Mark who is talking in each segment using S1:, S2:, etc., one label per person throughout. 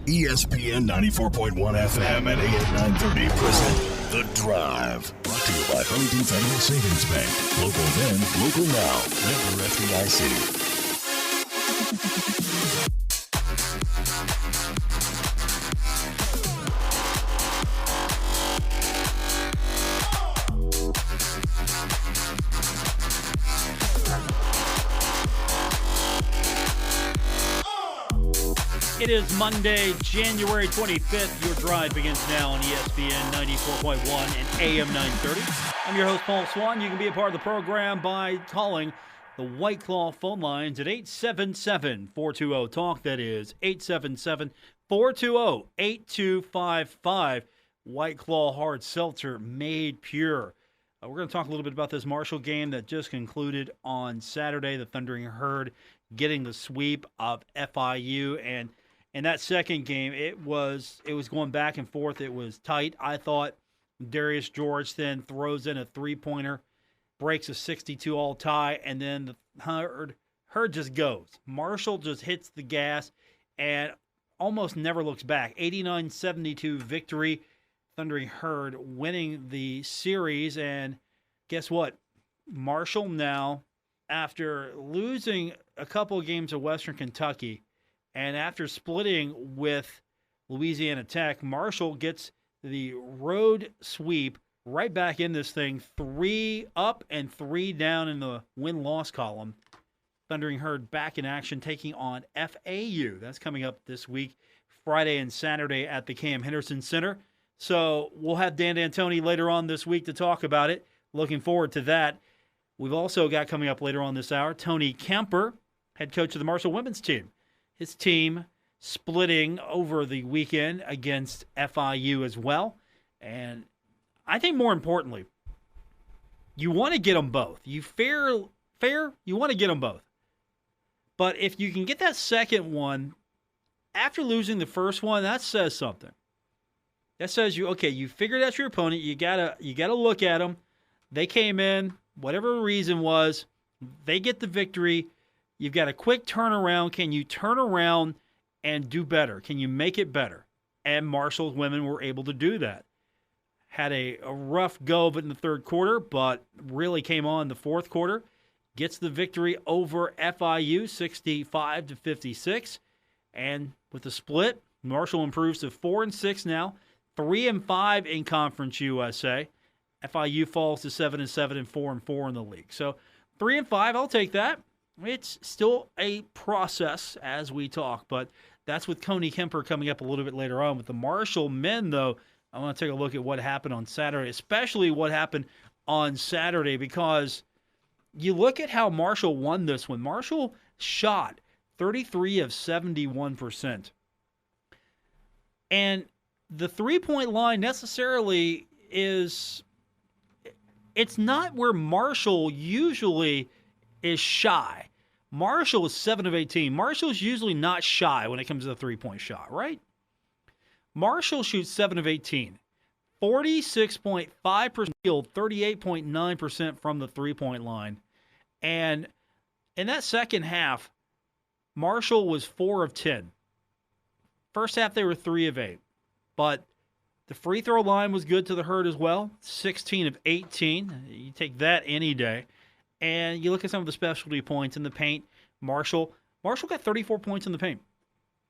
S1: ESPN 94.1 FM and AM 930 present The Drive. Brought to you by Huntington Federal Savings Bank. Local then, local now. Member FDIC.
S2: It is Monday, January 25th. Your drive begins now on ESPN 94.1 and AM 930. I'm your host, Paul Swann. You can be a part of the program by calling the White Claw phone lines at 877-420-TALK. That is 877-420-8255. White Claw Hard Seltzer, made pure. We're going to talk a little bit about this Marshall game that just concluded on Saturday. The Thundering Herd getting the sweep of FIU, and in that second game, it was going back and forth. It was tight. I thought Darius George then throws in a three-pointer, breaks a 62-all tie, and then the Herd just goes. Marshall just hits the gas and almost never looks back. 89-72 victory. Thundering Herd winning the series, and guess what? Marshall now, after losing a couple of games of Western Kentucky, and after splitting with Louisiana Tech, Marshall gets the road sweep right back in this thing, 3 up and 3 down in the win-loss column. Thundering Herd back in action, taking on FAU. That's coming up this week, Friday and Saturday at the Cam Henderson Center. So we'll have Dan D'Antoni later on this week to talk about it. Looking forward to that. We've also got coming up later on this hour, Tony Kemper, head coach of the Marshall women's team. His team splitting over the weekend against FIU as well. And I think more importantly, you want to get them both. You you want to get them both. But if you can get that second one after losing the first one, that says something. That says you figured out your opponent. You gotta look at them. They came in, whatever reason was, they get the victory. You've got a quick turnaround. Can you turn around and do better? Can you make it better? And Marshall's women were able to do that. Had a rough go of it in the third quarter, but really came on in the fourth quarter. Gets the victory over FIU, 65-56. And with the split, Marshall improves to 4-6 now, 3-5 in Conference USA. FIU falls to 7-7 and 4-4 in the league. So 3-5, I'll take that. It's still a process as we talk, but that's with Tony Kemper coming up a little bit later on. With the Marshall men, though, I want to take a look at what happened on Saturday, especially what happened on Saturday, because you look at how Marshall won this one. Marshall shot 33 of 71%. And the three-point line necessarily it's not where Marshall usually is shy. Marshall is 7 of 18. Marshall's usually not shy when it comes to the three-point shot, right? Marshall shoots 7 of 18. 46.5% field, 38.9% from the three-point line. And in that second half, Marshall was 4 of 10. First half, they were 3 of 8. But the free throw line was good to the Herd as well, 16 of 18. You take that any day. And you look at some of the specialty points in the paint. Marshall got 34 points in the paint.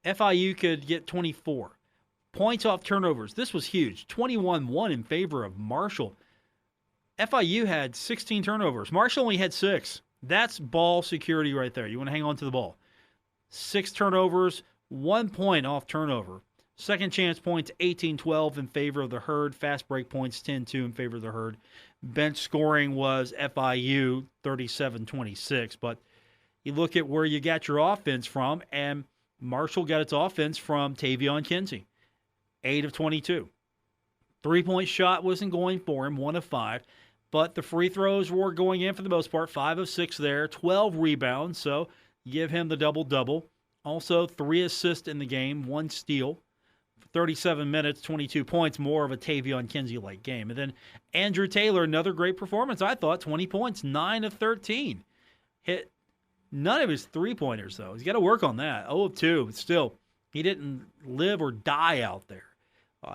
S2: FIU could get 24. Points off turnovers. This was huge. 21-1 in favor of Marshall. FIU had 16 turnovers. Marshall only had 6. That's ball security right there. You want to hang on to the ball. 6 turnovers, 1 point off turnover. Second chance points, 18-12 in favor of the Herd. Fast break points, 10-2 in favor of the Herd. Bench scoring was FIU, 37-26. But you look at where you got your offense from, and Marshall got its offense from Tavion Kinsey, 8 of 22. Three-point shot wasn't going for him, 1 of 5. But the free throws were going in for the most part, 5 of 6 there, 12 rebounds. So give him the double-double. Also, 3 assists in the game, 1 steal. 37 minutes, 22 points, more of a Tavion Kinsey-like game. And then Andrew Taylor, another great performance, I thought, 20 points, 9 of 13. Hit none of his three-pointers, though. He's got to work on that. 0 of 2, but still He didn't live or die out there.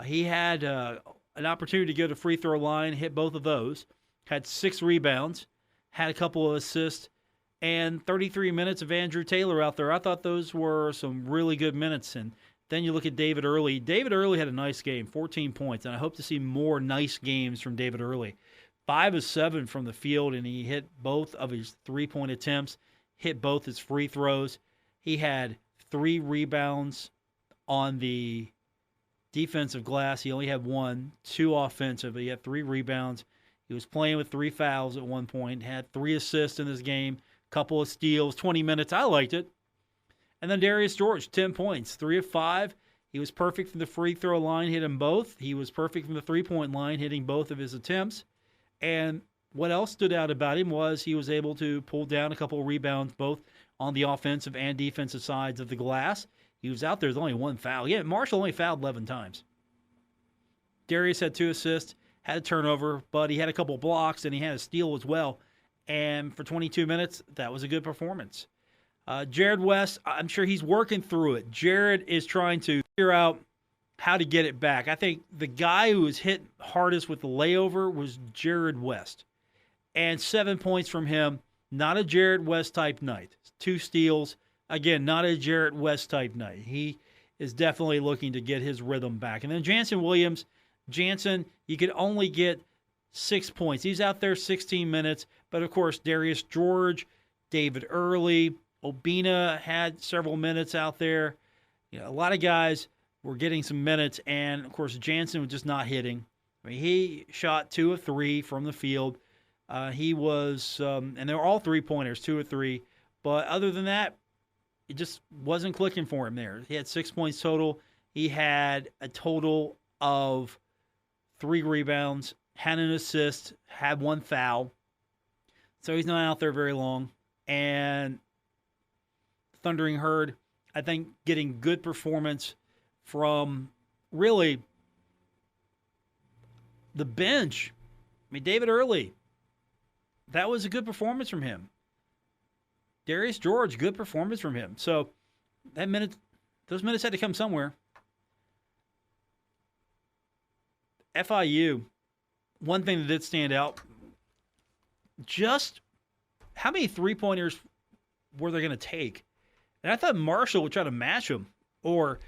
S2: He had an opportunity to go to free throw line, hit both of those, had 6 rebounds, had a couple of assists, and 33 minutes of Andrew Taylor out there. I thought those were some really good minutes. And then you look at David Early. David Early had a nice game, 14 points, and I hope to see more nice games from David Early. 5 of 7 from the field, and he hit both of his three-point attempts, hit both his free throws. He had 3 rebounds on the defensive glass. He only had 1, 2 offensive, but he had 3 rebounds. He was playing with 3 fouls at one point, had 3 assists in this game, couple of steals, 20 minutes. I liked it. And then Darius George, 10 points, 3 of 5. He was perfect from the free throw line, hit them both. He was perfect from the three-point line, hitting both of his attempts. And what else stood out about him was he was able to pull down a couple of rebounds, both on the offensive and defensive sides of the glass. He was out there with only 1 foul. Yeah, Marshall only fouled 11 times. Darius had 2 assists, had a turnover, but he had a couple blocks, and he had a steal as well. And for 22 minutes, that was a good performance. Jared West, I'm sure he's working through it. Jared is trying to figure out how to get it back. I think the guy who was hit hardest with the layover was Jared West. And 7 points from him, not a Jared West type night. 2 steals, again, not a Jared West type night. He is definitely looking to get his rhythm back. And then Jansen Williams, you could only get 6 points. He's out there 16 minutes. But, of course, Darius George, David Early, Obina had several minutes out there. You know, a lot of guys were getting some minutes. And, of course, Jansen was just not hitting. I mean, he shot 2 of 3 from the field. He was, and they were all three-pointers, 2 of 3. But other than that, it just wasn't clicking for him there. He had 6 points total. He had a total of 3 rebounds, had an assist, had 1 foul. So he's not out there very long. And Thundering Herd, I think, getting good performance from really the bench. I mean, David Early, that was a good performance from him. Darius George, good performance from him. So those minutes had to come somewhere. FIU, one thing that did stand out, just how many three-pointers were they going to take? And I thought Marshall would try to match them, or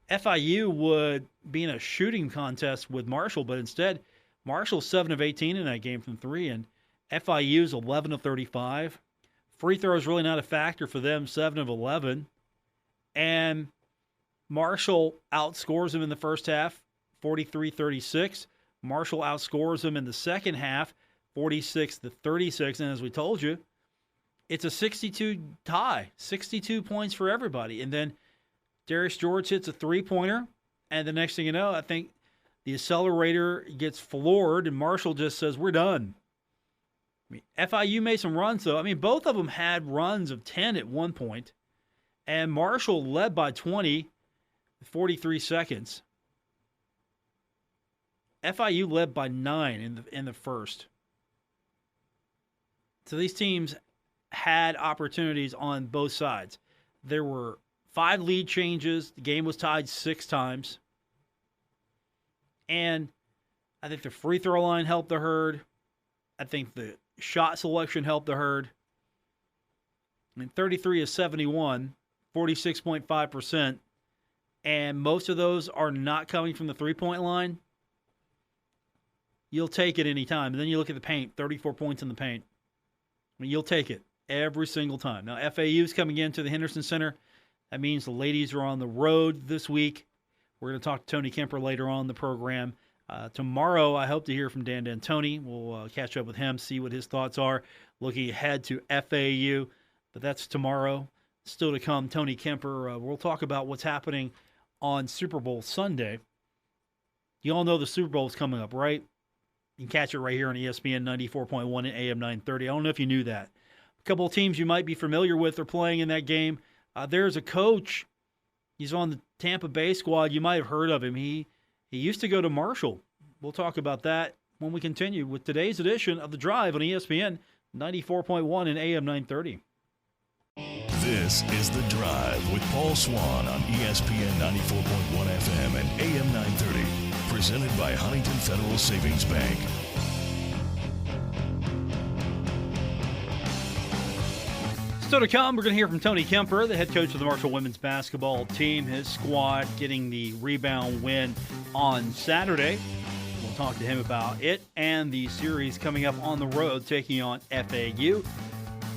S2: FIU would be in a shooting contest with Marshall, but instead, Marshall's 7 of 18 in that game from 3, and FIU's 11 of 35. Free throw is really not a factor for them, 7 of 11. And Marshall outscores them in the first half, 43-36. Marshall outscores them in the second half, 46-36. And as we told you, it's a 62 tie, 62 points for everybody. And then Darius George hits a three-pointer, and the next thing you know, I think the accelerator gets floored, and Marshall just says, we're done. I mean, FIU made some runs, though. I mean, both of them had runs of 10 at one point, and Marshall led by 20, 43 seconds. FIU led by 9 in the first. So these teams had opportunities on both sides. There were 5 lead changes. The game was tied 6 times. And I think the free throw line helped the Herd. I think the shot selection helped the Herd. I mean, 33 of 71, 46.5%. And most of those are not coming from the three-point line. You'll take it any time. And then you look at the paint, 34 points in the paint. I mean, you'll take it every single time. Now, FAU's coming into the Henderson Center. That means the ladies are on the road this week. We're going to talk to Tony Kemper later on in the program. Tomorrow, I hope to hear from Dan D'Antoni. We'll catch up with him, see what his thoughts are, looking ahead to FAU. But that's tomorrow. Still to come, Tony Kemper. We'll talk about what's happening on Super Bowl Sunday. You all know the Super Bowl is coming up, right? You can catch it right here on ESPN 94.1 and AM 930. I don't know if you knew that. A couple of teams you might be familiar with are playing in that game. There's a coach. He's on the Tampa Bay squad. You might have heard of him. He used to go to Marshall. We'll talk about that when we continue with today's edition of The Drive on ESPN 94.1 and AM 930.
S1: This is The Drive with Paul Swann on ESPN 94.1 FM and AM 930. Presented by Huntington Federal Savings Bank.
S2: Still to come, we're going to hear from Tony Kemper, the head coach of the Marshall women's basketball team. His squad getting the rebound win on Saturday. We'll talk to him about it and the series coming up on the road taking on FAU.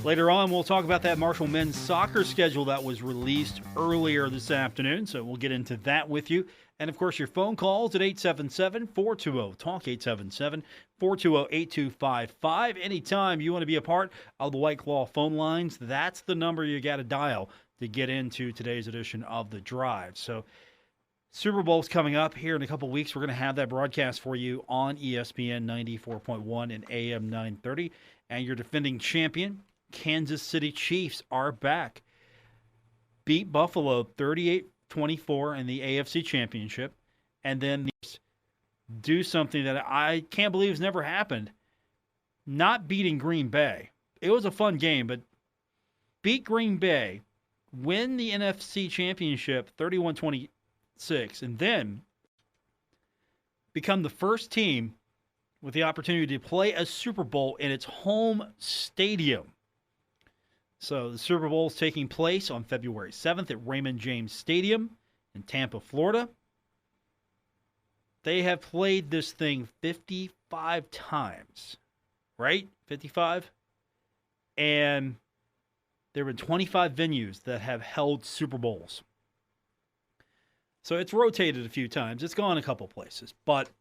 S2: Later on, we'll talk about that Marshall men's soccer schedule that was released earlier this afternoon, so we'll get into that with you. And, of course, your phone calls at 877-420-TALK, 877-420-8255. Anytime you want to be a part of the White Claw phone lines, that's the number you got to dial to get into today's edition of The Drive. So, Super Bowl's coming up here in a couple weeks. We're going to have that broadcast for you on ESPN 94.1 and AM 930. And your defending champion, Kansas City Chiefs, are back. Beat Buffalo 38-24 in the AFC Championship, and then do something that I can't believe has never happened. Not beating Green Bay. It was a fun game, but beat Green Bay, win the NFC Championship 31-26, and then become the first team with the opportunity to play a Super Bowl in its home stadium. So the Super Bowl is taking place on February 7th at Raymond James Stadium in Tampa, Florida. They have played this thing 55 times, right? 55? And there have been 25 venues that have held Super Bowls. So it's rotated a few times. It's gone a couple places. But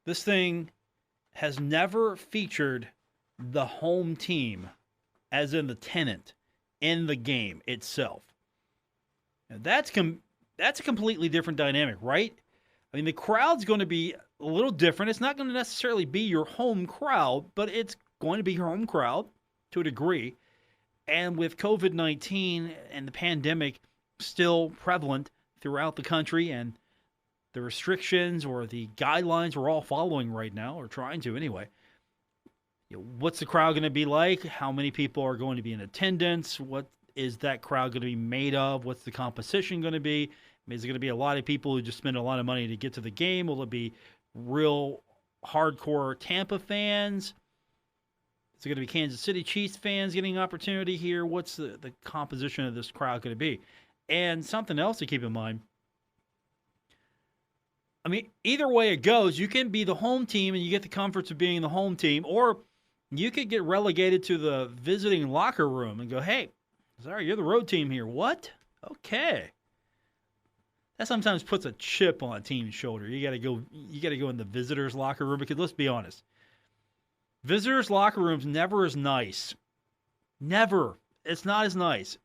S2: this thing has never featured the home team, as in the tenant, in the game itself. Now that's a completely different dynamic, right? I mean, the crowd's going to be a little different. It's not going to necessarily be your home crowd, but it's going to be your home crowd to a degree. And with COVID-19 and the pandemic still prevalent throughout the country, and the restrictions or the guidelines we're all following right now, or trying to anyway, what's the crowd going to be like? How many people are going to be in attendance? What is that crowd going to be made of? What's the composition going to be? I mean, is it going to be a lot of people who just spend a lot of money to get to the game? Will it be real hardcore Tampa fans? Is it going to be Kansas City Chiefs fans getting an opportunity here? What's the composition of this crowd going to be? And something else to keep in mind, I mean, either way it goes, you can be the home team and you get the comforts of being the home team, or you could get relegated to the visiting locker room and go, hey, sorry, you're the road team here. What? Okay. That sometimes puts a chip on a team's shoulder. You got to go in the visitors' locker room, because let's be honest, visitors' locker room's never as nice. Never. It's not as nice.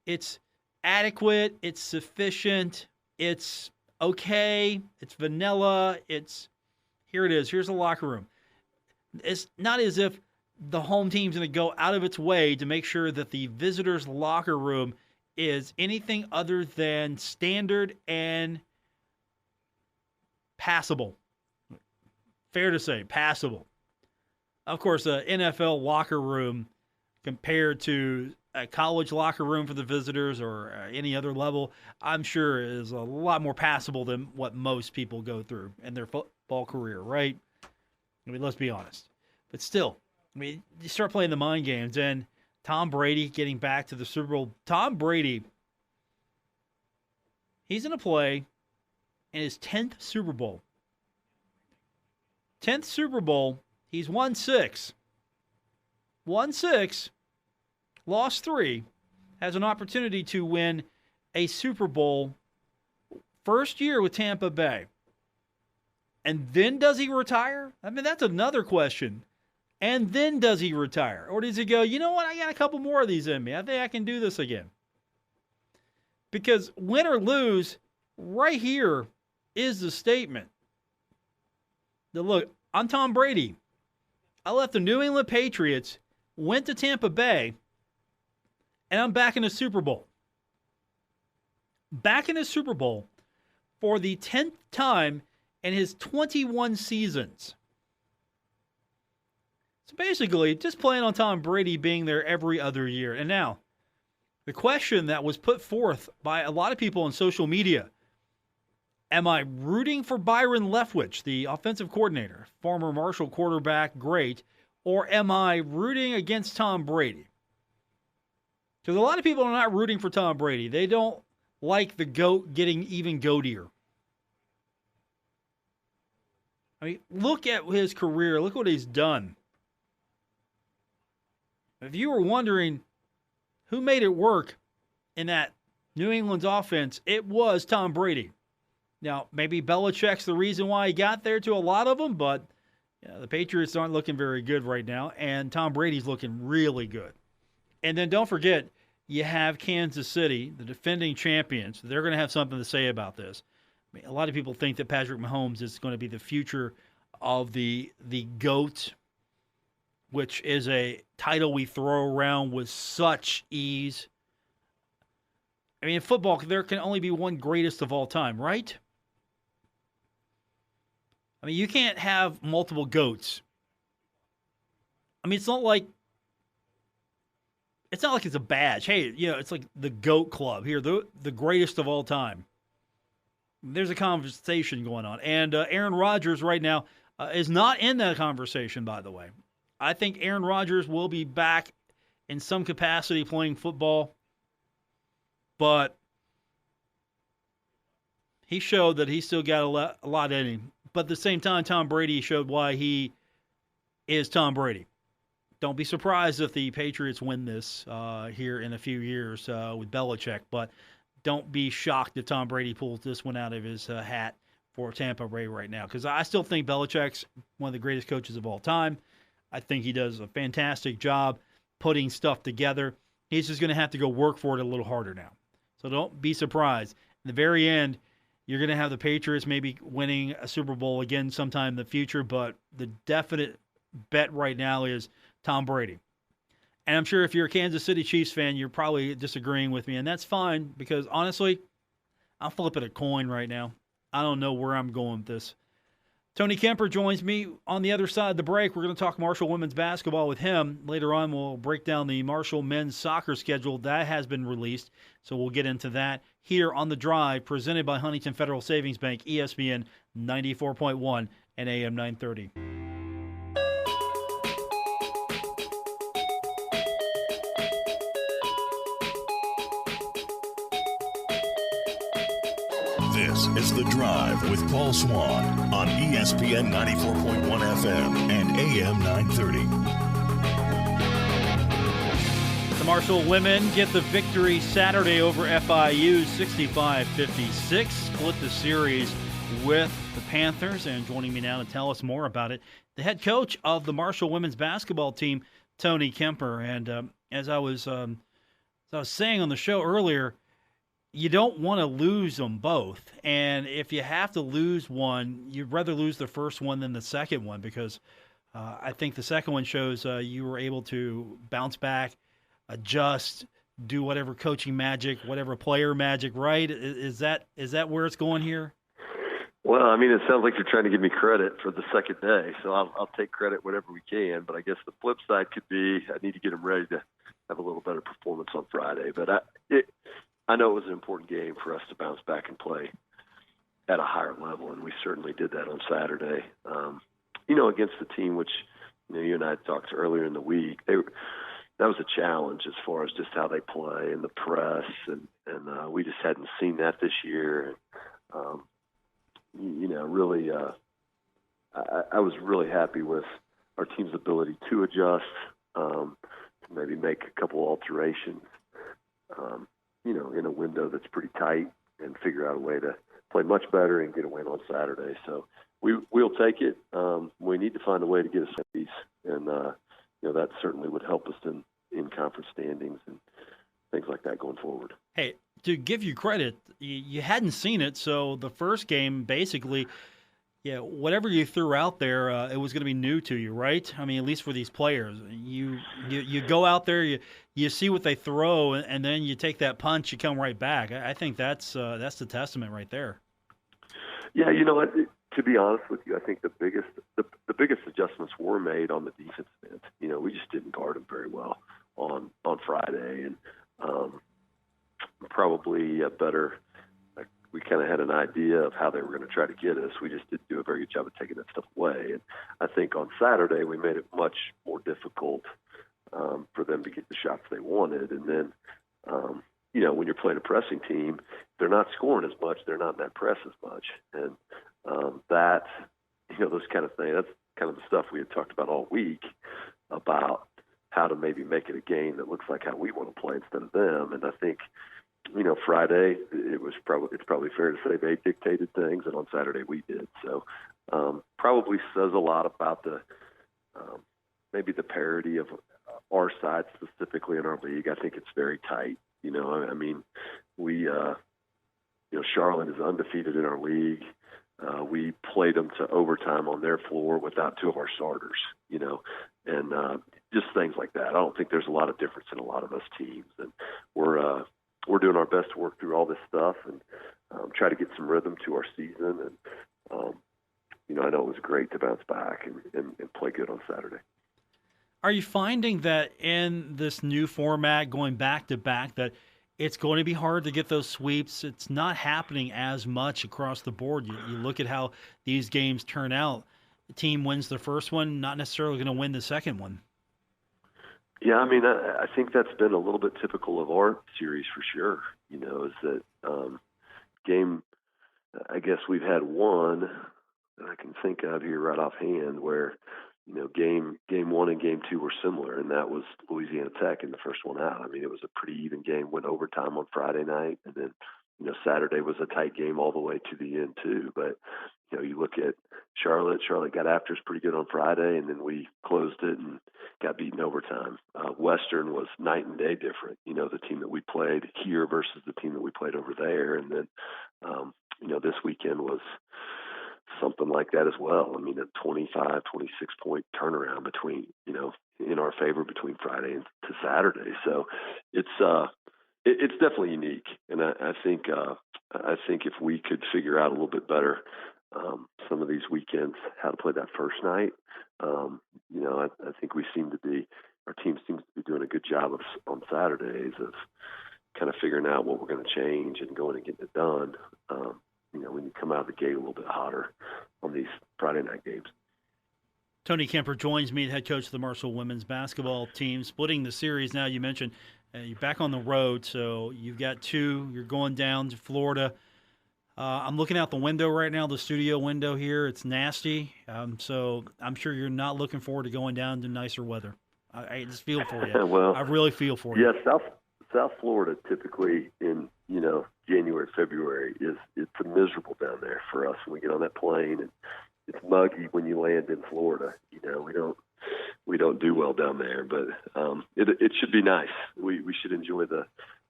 S2: It's adequate. It's sufficient. It's okay. It's vanilla. Here it is. Here's the locker room. It's not as if the home team's going to go out of its way to make sure that the visitors' locker room is anything other than standard and passable. Fair to say, passable. Of course, an NFL locker room compared to a college locker room for the visitors or any other level, I'm sure is a lot more passable than what most people go through in their football career, right? I mean, let's be honest. But still, I mean, you start playing the mind games, and Tom Brady getting back to the Super Bowl. Tom Brady, he's going to play in his 10th Super Bowl. 10th Super Bowl, he's won 6. Won 6, lost 3, has an opportunity to win a Super Bowl first year with Tampa Bay. And then does he retire? I mean, that's another question. And then does he retire? Or does he go, you know what, I got a couple more of these in me. I think I can do this again. Because win or lose, right here is the statement. Now look, I'm Tom Brady. I left the New England Patriots, went to Tampa Bay, and I'm back in the Super Bowl. Back in the Super Bowl for the 10th time in his 21 seasons. So basically, just playing on Tom Brady being there every other year. And now, The question that was put forth by a lot of people on social media, am I rooting for Byron Leftwich, the offensive coordinator, former Marshall quarterback, great, or am I rooting against Tom Brady? Because a lot of people are not rooting for Tom Brady. They don't like the GOAT getting even goatier. I mean, look at his career. Look what he's done. If you were wondering who made it work in that New England's offense, it was Tom Brady. Now, maybe Belichick's the reason why he got there to a lot of them, but the Patriots aren't looking very good right now, and Tom Brady's looking really good. And then don't forget, you have Kansas City, the defending champions. They're going to have something to say about this. I mean, a lot of people think that Patrick Mahomes is going to be the future of the GOAT, which is a title we throw around with such ease. I mean, in football, there can only be one greatest of all time, right? I mean, you can't have multiple GOATs. I mean, it's not like it's a badge. Hey, it's like the GOAT Club here, the greatest of all time. There's a conversation going on. And Aaron Rodgers right now is not in that conversation, by the way. I think Aaron Rodgers will be back in some capacity playing football, but he showed that he still got a lot in him. But at the same time, Tom Brady showed why he is Tom Brady. Don't be surprised if the Patriots win this here in a few years with Belichick, but don't be shocked if Tom Brady pulls this one out of his hat for Tampa Bay right now, because I still think Belichick's one of the greatest coaches of all time. I think he does a fantastic job putting stuff together. He's just going to have to go work for it a little harder now. So don't be surprised. In the very end, you're going to have the Patriots maybe winning a Super Bowl again sometime in the future, but the definite bet right now is Tom Brady. And I'm sure if you're a Kansas City Chiefs fan, you're probably disagreeing with me, and that's fine because, honestly, I'm flipping a coin right now. I don't know where I'm going with this. Tony Kemper joins me on the other side of the break. We're going to talk Marshall women's basketball with him. Later on, we'll break down the Marshall men's soccer schedule. That has been released, so we'll get into that here on The Drive, presented by Huntington Federal Savings Bank, ESPN 94.1 and AM 930.
S1: This is The Drive with Paul Swann on ESPN 94.1 FM and AM 930.
S2: The Marshall women get the victory Saturday over FIU, 65-56. Split the series with the Panthers. And joining me now to tell us more about it, the head coach of the Marshall women's basketball team, Tony Kemper. And as I was saying on the show earlier, you don't want to lose them both. And if you have to lose one, you'd rather lose the first one than the second one, because I think the second one shows you were able to bounce back, adjust, do whatever coaching magic, whatever player magic, right? Is that where it's going here?
S3: Well, I mean, it sounds like you're trying to give me credit for the second day, so I'll take credit whenever we can. But I guess the flip side could be I need to get them ready to have a little better performance on Friday. But I know it was an important game for us to bounce back and play at a higher level, and we certainly did that on Saturday. Against the team which you and I talked earlier in the week, that was a challenge as far as just how they play and the press, and we just hadn't seen that this year. And, really, I was really happy with our team's ability to adjust, to maybe make a couple alterations, in a window that's pretty tight, and figure out a way to play much better and get a win on Saturday. So we'll take it. We need to find a way to get us a piece, and that certainly would help us in conference standings and things like that going forward.
S2: Hey, to give you credit, you hadn't seen it, so the first game basically, whatever you threw out there, it was going to be new to you, right? I mean, at least for these players, you go out there, you see what they throw, and then you take that punch, you come right back. I think that's the testament right there. Yeah,
S3: to be honest with you, I think the biggest adjustments were made on the defense end. We just didn't guard them very well on Friday, and probably a better. We kind of had an idea of how they were going to try to get us. We just didn't do a very good job of taking that stuff away. And I think on Saturday we made it much more difficult for them to get the shots they wanted. And then, when you're playing a pressing team, they're not scoring as much. They're not in that press as much. And that, those kind of things, that's kind of the stuff we had talked about all week about how to maybe make it a game that looks like how we want to play instead of them. And I think, Friday, it's probably fair to say they dictated things, and on Saturday we did. So probably says a lot about the maybe the parity of our side specifically in our league. I think it's very tight. We Charlotte is undefeated in our league. We played them to overtime on their floor without two of our starters, and just things like that. I don't think there's a lot of difference in a lot of those teams, and we're doing our best to work through all this stuff and try to get some rhythm to our season. And I know it was great to bounce back and play good on Saturday.
S2: Are you finding that in this new format, going back to back, that it's going to be hard to get those sweeps? It's not happening as much across the board. You look at how these games turn out. The team wins the first one, not necessarily going to win the second one.
S3: Yeah, I think that's been a little bit typical of our series for sure. Is that game? I guess we've had one that I can think of here right offhand where game one and game two were similar, and that was Louisiana Tech in the first one out. It was a pretty even game, went overtime on Friday night, and then Saturday was a tight game all the way to the end too. But you look at Charlotte got after us pretty good on Friday, and then we closed it and got beaten overtime. Western was night and day different, the team that we played here versus the team that we played over there. And then, this weekend was something like that as well. A 25, 26-point turnaround between, in our favor between Friday and to Saturday. So it's definitely unique. And I think if we could figure out a little bit better some of these weekends how to play that first night, I think our team seems to be doing a good job on Saturdays of kind of figuring out what we're going to change and going and getting it done. When you come out of the gate a little bit hotter on these Friday night games.
S2: Tony Kemper joins me, the head coach of the Marshall women's basketball team, splitting the series. Now, you mentioned you're back on the road, so you've got two. You're going down to Florida. I'm looking out the window right now, the studio window here. It's nasty, so I'm sure you're not looking forward to going down to nicer weather. I just feel for you.
S3: Well,
S2: I really feel for you.
S3: Yeah, South Florida typically in January, February it's miserable down there for us when we get on that plane, and it's muggy when you land in Florida. We don't do well down there, but it should be nice. We should enjoy the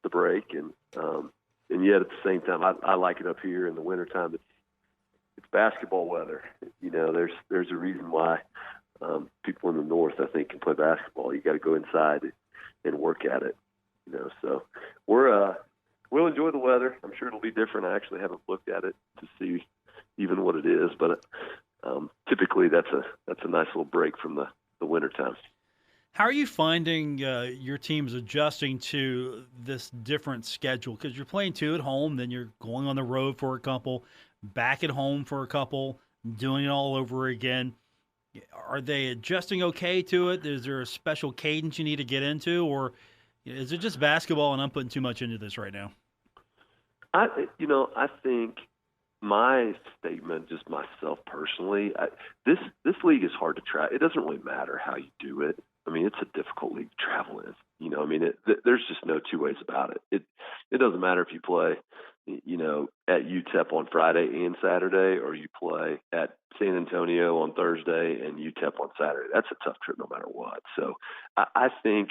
S3: break, and yet at the same time I like it up here in the wintertime. It's basketball weather. There's a reason why people in the north, I think, can play basketball. You got to go inside and work at it. So we'll enjoy the weather. I'm sure it'll be different. I actually haven't looked at it to see even what it is, but typically that's a nice little break from the winter time.
S2: How are you finding your teams adjusting to this different schedule? Because you're playing two at home, then you're going on the road for a couple, back at home for a couple, doing it all over again. Are they adjusting okay to it? Is there a special cadence you need to get into, or is it just basketball and I'm putting too much into this right now?
S3: I think my statement, just myself personally, this league is hard to track. It doesn't really matter how you do it. It's a difficult league to travel in. There's just no two ways about it. It doesn't matter if you play, at UTEP on Friday and Saturday, or you play at San Antonio on Thursday and UTEP on Saturday. That's a tough trip no matter what. So I think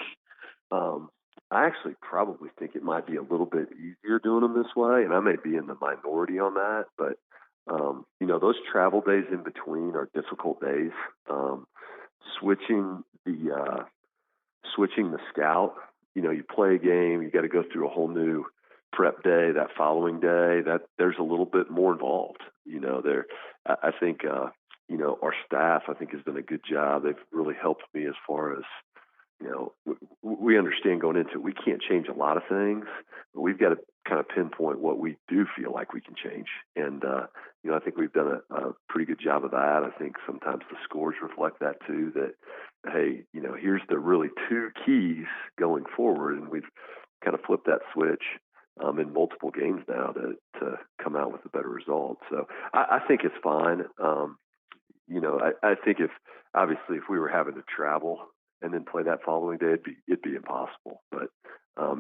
S3: I actually probably think it might be a little bit easier doing them this way, and I may be in the minority on that. But those travel days in between are difficult days. Switching the scout, you play a game, you got to go through a whole new prep day that following day. That there's a little bit more involved. I think our staff, I think, has done a good job. They've really helped me as far as we understand going into it, we can't change a lot of things, but we've got to kind of pinpoint what we do feel like we can change. And, I think we've done a pretty good job of that. I think sometimes the scores reflect that too, that, hey, here's the really two keys going forward. And we've kind of flipped that switch in multiple games now to come out with a better result. So I think it's fine. I think if we were having to travel and then play that following day, it'd be impossible. But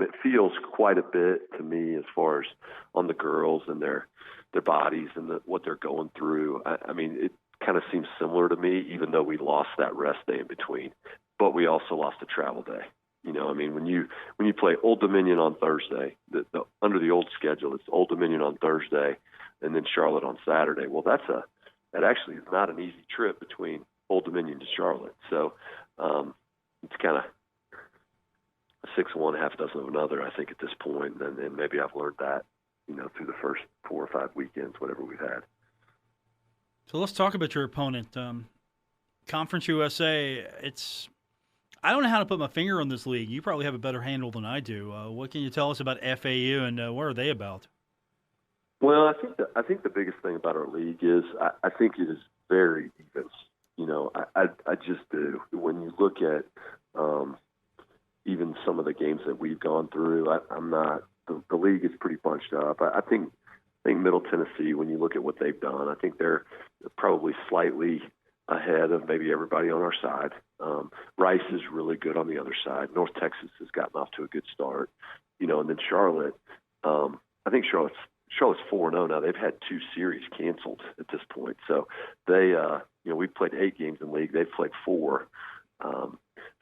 S3: it feels quite a bit to me as far as on the girls and their bodies and what they're going through. I mean, it kind of seems similar to me, even though we lost that rest day in between, but we also lost a travel day. When you play Old Dominion on Thursday, under the old schedule, it's Old Dominion on Thursday and then Charlotte on Saturday. Well, that actually is not an easy trip between Old Dominion to Charlotte. So it's kind of a 6 of one, half dozen of another, I think, at this point. And maybe I've learned that, through the first 4 or 5 weekends, whatever we've had.
S2: So let's talk about your opponent. Conference USA, I don't know how to put my finger on this league. You probably have a better handle than I do. What can you tell us about FAU and what are they about?
S3: Well, I think the biggest thing about our league is I think it is very even. I just do. When you look at even some of the games that we've gone through, I'm not. The league is pretty bunched up. I think Middle Tennessee, when you look at what they've done, I think they're probably slightly ahead of maybe everybody on our side. Rice is really good on the other side. North Texas has gotten off to a good start, and then Charlotte. I think Charlotte's 4-0 now. They've had 2 series canceled at this point, so they, we've played 8 games in the league. They've played 4.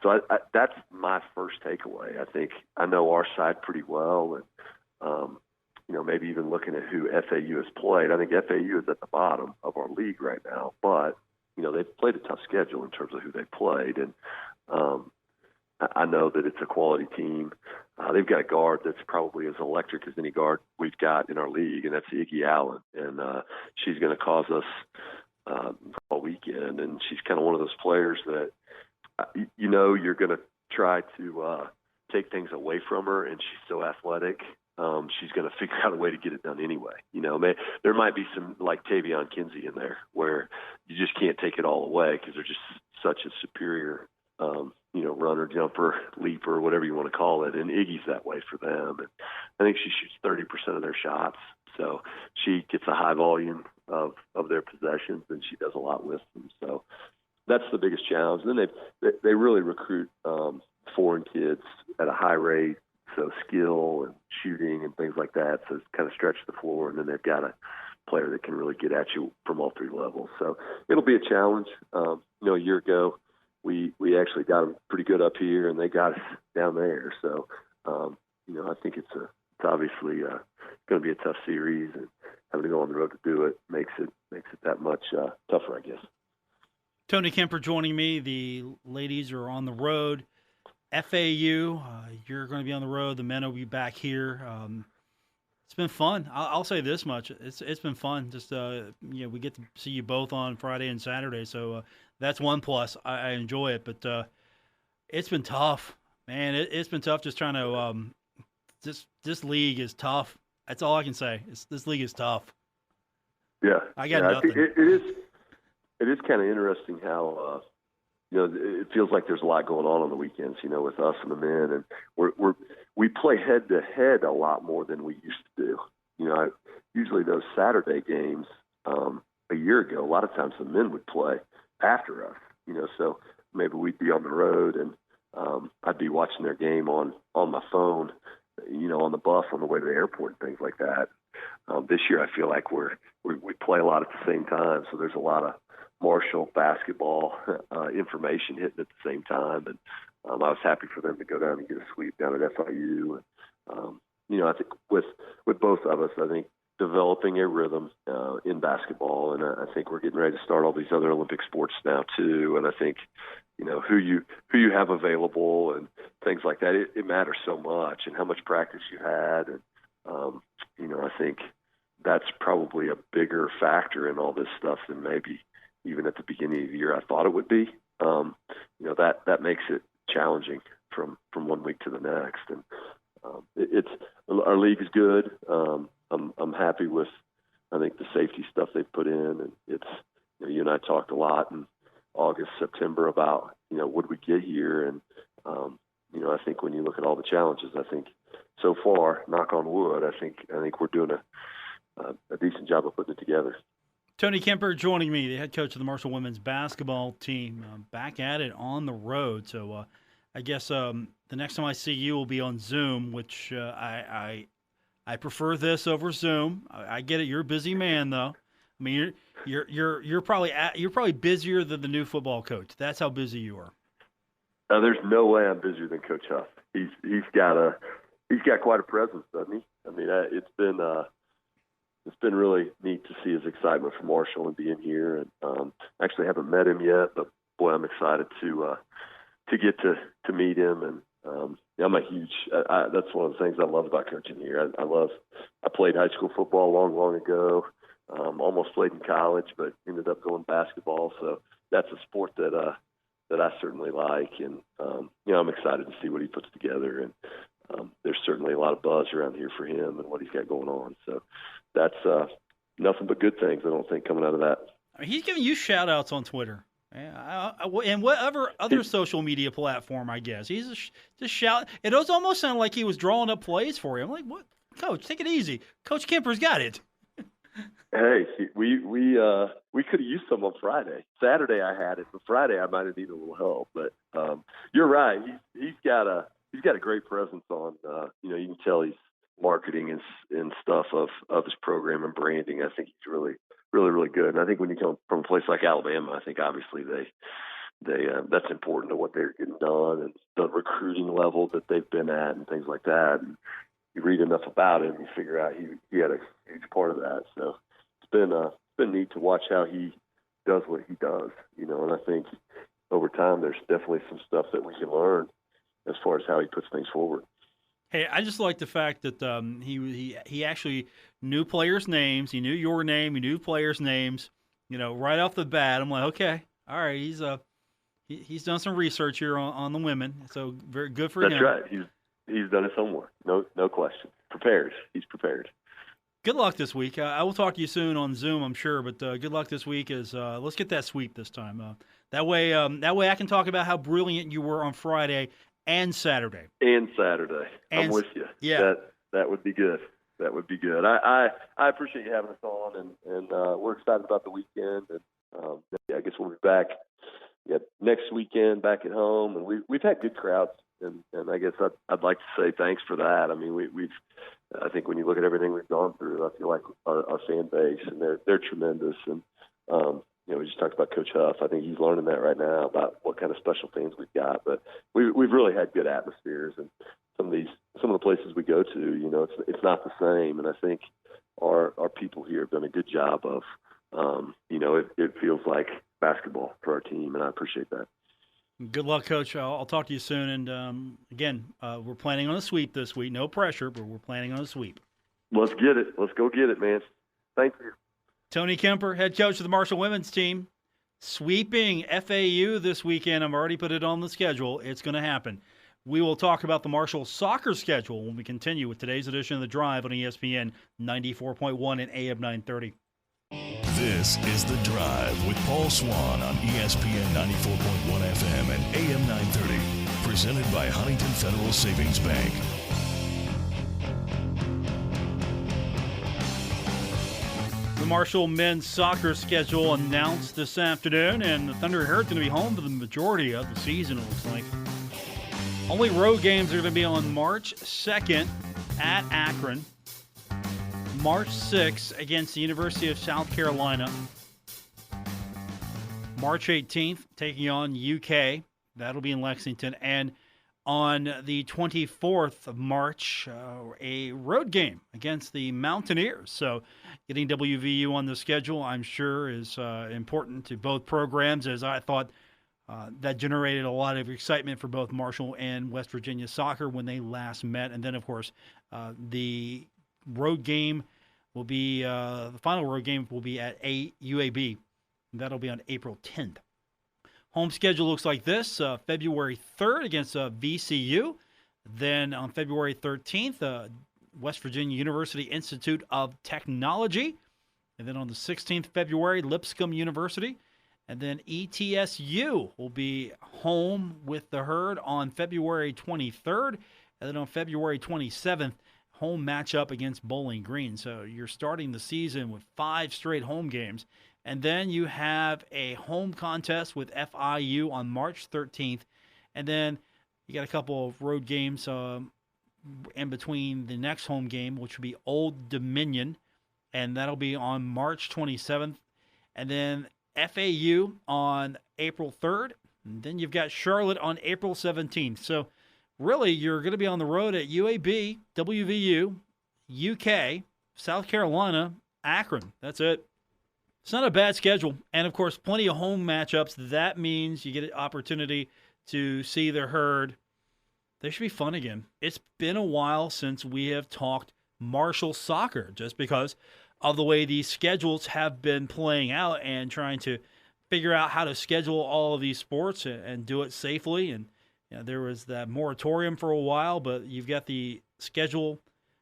S3: So that's my first takeaway. I think I know our side pretty well, and maybe even looking at who FAU has played. I think FAU is at the bottom of our league right now, but they've played a tough schedule in terms of who they played, and I know that it's a quality team. They've got a guard that's probably as electric as any guard we've got in our league, and that's Iggy Allen, and she's going to cause us all weekend, and she's kind of one of those players that you're going to try to take things away from her, and she's so athletic. She's going to figure out a way to get it done anyway. There might be some like Tavion Kinsey in there where you just can't take it all away because they're just such a superior, runner, jumper, leaper, whatever you want to call it. And Iggy's that way for them. And I think she shoots 30% of their shots. So she gets a high volume of their possessions, and she does a lot with them. So that's the biggest challenge. And then they really recruit foreign kids at a high rate. So skill and shooting and things like that. So it's kind of stretch the floor, and then they've got a player that can really get at you from all 3 levels. So it'll be a challenge. A year ago, we actually got them pretty good up here, and they got us down there. So, I think it's obviously going to be a tough series, and having to go on the road to do it makes it that much tougher, I guess.
S2: Tony Kemper joining me. The ladies are on the road. FAU, you're going to be on the road. The men will be back here. It's been fun. I'll say this much: it's been fun. Just we get to see you both on Friday and Saturday, so that's one plus. I enjoy it, but it's been tough, man. It's been tough just trying to. This league is tough. That's all I can say. This league is tough.
S3: Yeah,
S2: I got nothing.
S3: It is kind of interesting how. It feels like there's a lot going on the weekends, with us and the men, and we play head to head a lot more than we used to do. Usually those Saturday games a year ago, a lot of times the men would play after us, so maybe we'd be on the road and I'd be watching their game on my phone, on the bus on the way to the airport and things like that. This year I feel like we play a lot at the same time, so there's a lot of Marshall basketball information hitting at the same time, and I was happy for them to go down and get a sweep down at FIU. And I think with both of us, I think developing a rhythm in basketball, and I think we're getting ready to start all these other Olympic sports now too. And I think who you have available and things like that, it matters so much, and how much practice you had, and I think that's probably a bigger factor in all this stuff than maybe even at the beginning of the year I thought it would be. That makes it challenging from one week to the next. And it's our league is good. I'm happy with, I think, the safety stuff they've put in, and it's, you and I talked a lot in August, September about, what we get here, and I think when you look at all the challenges, I think so far, knock on wood, I think we're doing a decent job of putting it together.
S2: Tony Kemper joining me, the head coach of the Marshall women's basketball team, back at it on the road. So I guess the next time I see you will be on Zoom, which I prefer this over Zoom. I get it. You're a busy man, though. I mean, you're probably busier than the new football coach. That's how busy you are.
S3: There's no way I'm busier than Coach Huff. He's got quite a presence, doesn't he? I mean, it's been really neat to see his excitement for Marshall and being here. And actually haven't met him yet, but boy, I'm excited to get to meet him. And I'm a huge. That's one of the things I love about coaching here. I played high school football long ago. Almost played in college, but ended up going basketball. So that's a sport that I certainly like, and I'm excited to see what he puts together. And there's certainly a lot of buzz around here for him and what he's got going on. So that's nothing but good things, I don't think, coming out of that.
S2: I mean, he's giving you shout-outs on Twitter. And whatever other social media platform, I guess. He's just shout. It does almost sound like he was drawing up plays for you. I'm like, what? Coach, take it easy. Coach Kemper's got it.
S3: Hey, we could have used some on Friday. Saturday I had it, but Friday I might have needed a little help. But you're right. He's got a great presence on. You can tell he's marketing and stuff of his program and branding. I think he's really good. And I think when you come from a place like Alabama, I think obviously they that's important to what they're getting done and the recruiting level that they've been at and things like that. And you read enough about him, you figure out he had a huge part of that. So it's been neat to watch how he does what he does, and I think over time there's definitely some stuff that we can learn as far as how he puts things forward.
S2: Hey, I just like the fact that he actually knew players' names. He knew your name. He knew players' names. Right off the bat, I'm like, okay, all right. He's done some research here on the women, so very good for him.
S3: That's right. He's done his homework. No question. Prepared. He's prepared.
S2: Good luck this week. I will talk to you soon on Zoom, I'm sure. But good luck this week. Let's get that sweep this time. That way I can talk about how brilliant you were on Friday and Saturday. I'm with you.
S3: Yeah. That would be good. That would be good. I appreciate you having us on, and we're excited about the weekend. And I guess we'll be back next weekend back at home. And we've had good crowds, and I guess I'd like to say thanks for that. I mean, I think when you look at everything we've gone through, I feel like our fan base, and they're tremendous. And we just talked about Coach Huff. I think he's learning that right now about what kind of special teams we've got. But we've really had good atmospheres, and some of the places we go to, it's not the same. And I think our people here have done a good job of, it feels like basketball for our team, and I appreciate that.
S2: Good luck, Coach. I'll talk to you soon. And again, we're planning on a sweep this week. No pressure, but we're planning on a sweep.
S3: Let's get it. Let's go get it, man. Thank you.
S2: Tony Kemper, head coach of the Marshall women's team, sweeping FAU this weekend. I've already put it on the schedule. It's going to happen. We will talk about the Marshall soccer schedule when we continue with today's edition of The Drive on ESPN 94.1 and AM 930.
S1: This is The Drive with Paul Swann on ESPN 94.1 FM and AM 930. Presented by Huntington Federal Savings Bank.
S2: The Marshall men's soccer schedule announced this afternoon, and the Thunder Herd going to be home for the majority of the season, it looks like. Only road games are going to be on March 2nd at Akron, March 6th against the University of South Carolina, March 18th taking on UK. That'll be in Lexington. And on the 24th of March, a road game against the Mountaineers. So getting WVU on the schedule, I'm sure, is important to both programs, as I thought that generated a lot of excitement for both Marshall and West Virginia soccer when they last met. And then, of course, the road game will be the final road game will be at UAB. That'll be on April 10th. Home schedule looks like this. February 3rd against VCU. Then on February 13th, West Virginia University Institute of Technology. And then on the 16th February, Lipscomb University. And then ETSU will be home with the Herd on February 23rd. And then on February 27th, home matchup against Bowling Green. So you're starting the season with 5 straight home games. And then you have a home contest with FIU on March 13th. And then you got a couple of road games in between the next home game, which will be Old Dominion. And that'll be on March 27th. And then FAU on April 3rd. And then you've got Charlotte on April 17th. So really, you're going to be on the road at UAB, WVU, UK, South Carolina, Akron. That's it. It's not a bad schedule. And, of course, plenty of home matchups. That means you get an opportunity to see the Herd. They should be fun again. It's been a while since we have talked Marshall soccer, just because of the way these schedules have been playing out and trying to figure out how to schedule all of these sports and do it safely. And there was that moratorium for a while, but you've got the schedule,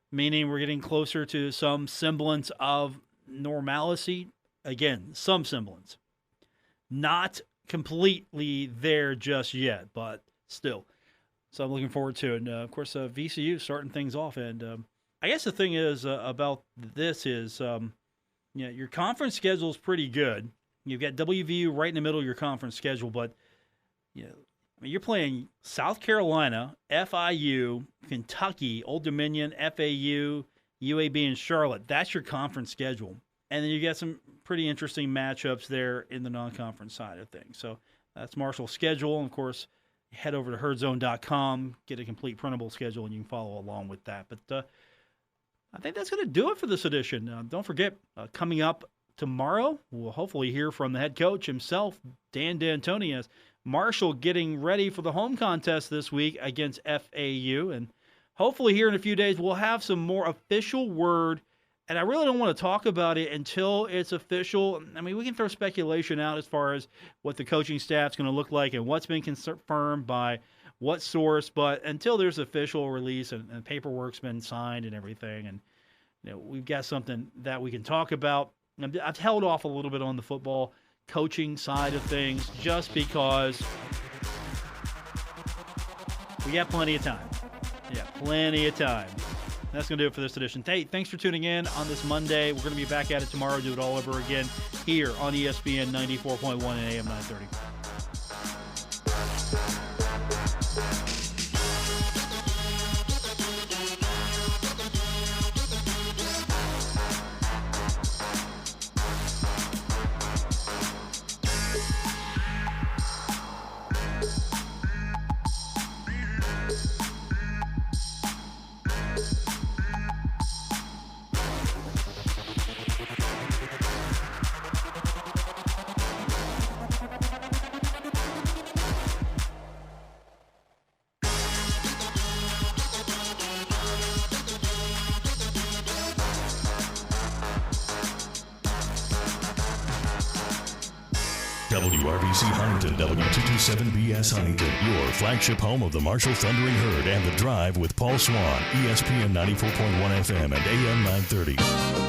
S2: meaning we're getting closer to some semblance of normalcy. Again, some semblance. Not completely there just yet, but still. So I'm looking forward to it. And, of course, VCU starting things off. And I guess the thing is about this is your conference schedule is pretty good. You've got WVU right in the middle of your conference schedule, but you're playing South Carolina, FIU, Kentucky, Old Dominion, FAU, UAB, and Charlotte. That's your conference schedule. And then you got some pretty interesting matchups there in the non-conference side of things. So that's Marshall's schedule. And, of course, head over to herdzone.com, get a complete printable schedule, and you can follow along with that. But I think that's going to do it for this edition. Don't forget, coming up tomorrow, we'll hopefully hear from the head coach himself, Dan D'Antoni, as Marshall getting ready for the home contest this week against FAU. And hopefully here in a few days, we'll have some more official word. And I really don't want to talk about it until it's official. I mean, we can throw speculation out as far as what the coaching staff's going to look like and what's been confirmed by what source. But until there's official release and paperwork's been signed and everything, and we've got something that we can talk about. I've held off a little bit on the football coaching side of things just because we got plenty of time. Yeah, plenty of time. That's going to do it for this edition. Hey, thanks for tuning in on this Monday. We're going to be back at it tomorrow, do it all over again here on ESPN 94.1 and AM 930.
S1: WRBC Huntington, W227BS Huntington, your flagship home of the Marshall Thundering Herd and The Drive with Paul Swann, ESPN 94.1 FM and AM 930.